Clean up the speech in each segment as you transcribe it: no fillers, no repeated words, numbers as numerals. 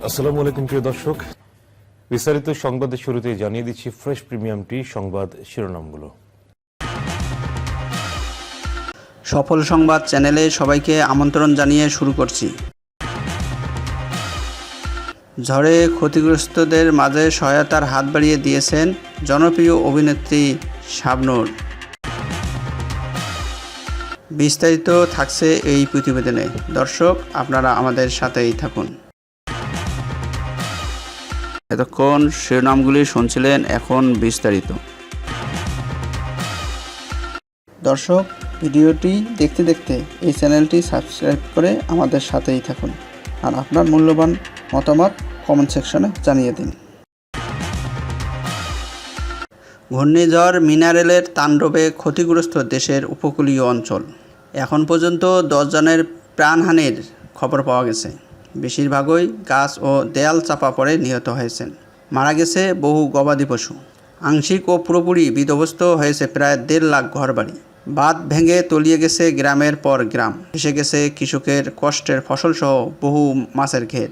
আসসালামু আলাইকুম প্রিয় দর্শক, বিস্তারিত সংবাদের শুরুতে জানিয়ে দিচ্ছি ফ্রেশ প্রিমিয়াম টি সংবাদ শিরোনামগুলো। সফল সংবাদ চ্যানেলে সবাইকে আমন্ত্রণ জানিয়ে শুরু করছি। ঝড়ে ক্ষতিগ্রস্তদের মাঝে সহায়তার হাত বাড়িয়ে দিয়েছেন জনপ্রিয় অভিনেত্রী শাবনূর। বিস্তারিত থাকছে এই প্রতিবেদনে। দর্শক, আপনারা আমাদের সাথেই থাকুন। এতক্ষণ শিরোনামগুলি শুনছিলেন, এখন বিস্তারিত। দর্শক, ভিডিওটি দেখতে দেখতে এই চ্যানেলটি সাবস্ক্রাইব করে আমাদের সাথেই থাকুন, আর আপনার মূল্যবান মতামত কমেন্ট সেকশনে জানিয়ে দিন। ঘূর্ণিঝড় মিনারেলের তাণ্ডবে ক্ষতিগ্রস্ত দেশের উপকূলীয় অঞ্চল। এখন পর্যন্ত 10 জনের প্রাণহানির খবর পাওয়া গেছে। বেশিরভাগই গাছ ও দেয়াল চাপা পড়ে নিহত হয়েছেন। মারা গেছে বহু গবাদি পশু। আংশিক ও পুরোপুরি বিধ্বস্ত হয়েছে প্রায় 1.5 লাখ ঘরবাড়ি। বাঁধ ভেঙে তলিয়ে গেছে গ্রামের পর গ্রাম। ভেসে গেছে কৃষকের কষ্টের ফসলসহ বহু মাছের ঘের।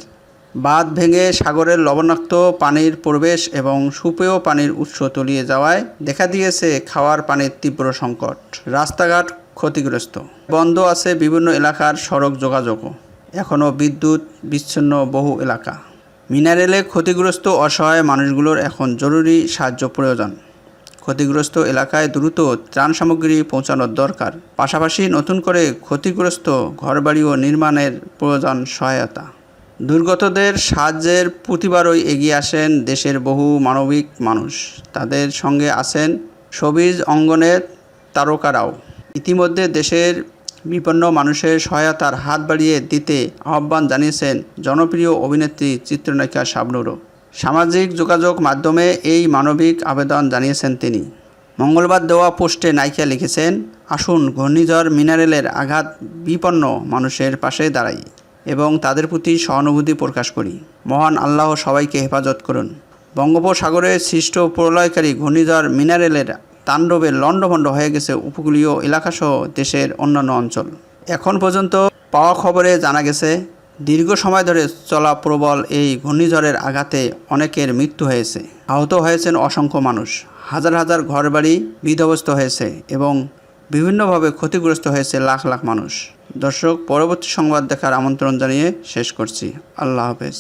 বাঁধ ভেঙে সাগরের লবণাক্ত পানির প্রবেশ এবং সুপেয় পানির উৎস তলিয়ে যাওয়ায় দেখা দিয়েছে খাওয়ার পানির তীব্র সংকট। রাস্তাঘাট ক্ষতিগ্রস্ত। বন্ধ আছে বিভিন্ন এলাকার সড়ক যোগাযোগও। এখনও বিদ্যুৎ বিচ্ছিন্ন বহু এলাকা। মিনারেলে ক্ষতিগ্রস্ত অসহায় মানুষগুলোর এখন জরুরি সাহায্য প্রয়োজন। ক্ষতিগ্রস্ত এলাকায় দ্রুত ত্রাণ সামগ্রী পৌঁছানোর দরকার। পাশাপাশি নতুন করে ক্ষতিগ্রস্ত ঘরবাড়ি ও নির্মাণের প্রয়োজন সহায়তা। দুর্গতদের সাহায্যের প্রতিবারই এগিয়ে আসেন দেশের বহু মানবিক মানুষ। তাদের সঙ্গে আছেন শোবিজ অঙ্গনের তারকারাও। ইতিমধ্যে দেশের বিপন্ন মানুষের সহায়তার হাত বাড়িয়ে দিতে আহ্বান জানিয়েছেন জনপ্রিয় অভিনেত্রী চিত্রনায়িকা শাবনূরও। সামাজিক যোগাযোগ মাধ্যমে এই মানবিক আবেদন জানিয়েছেন তিনি। মঙ্গলবার দেওয়া পোস্টে নায়িকা লিখেছেন, আসুন ঘূর্ণিঝড় মিনারেলের আঘাত বিপন্ন মানুষের পাশে দাঁড়াই এবং তাদের প্রতি সহানুভূতি প্রকাশ করি। মহান আল্লাহ সবাইকে হেফাজত করুন। বঙ্গোপসাগরে সৃষ্ট প্রলয়কারী ঘূর্ণিঝড় মিনারেলের তাণ্ডবে লণ্ডভণ্ড হয়ে গেছে উপকূলীয় এলাকাসহ দেশের অন্যান্য অঞ্চল। এখন পর্যন্ত পাওয়া খবরে জানা গেছে, দীর্ঘ সময় ধরে চলা প্রবল এই ঘূর্ণিঝড়ের আঘাতে অনেকের মৃত্যু হয়েছে। আহত হয়েছেন অসংখ্য মানুষ। হাজার হাজার ঘরবাড়ি বিধ্বস্ত হয়েছে এবং বিভিন্নভাবে ক্ষতিগ্রস্ত হয়েছে লাখ লাখ মানুষ। দর্শক, পরবর্তী সংবাদ দেখার আমন্ত্রণ জানিয়ে শেষ করছি। আল্লাহ হাফেজ।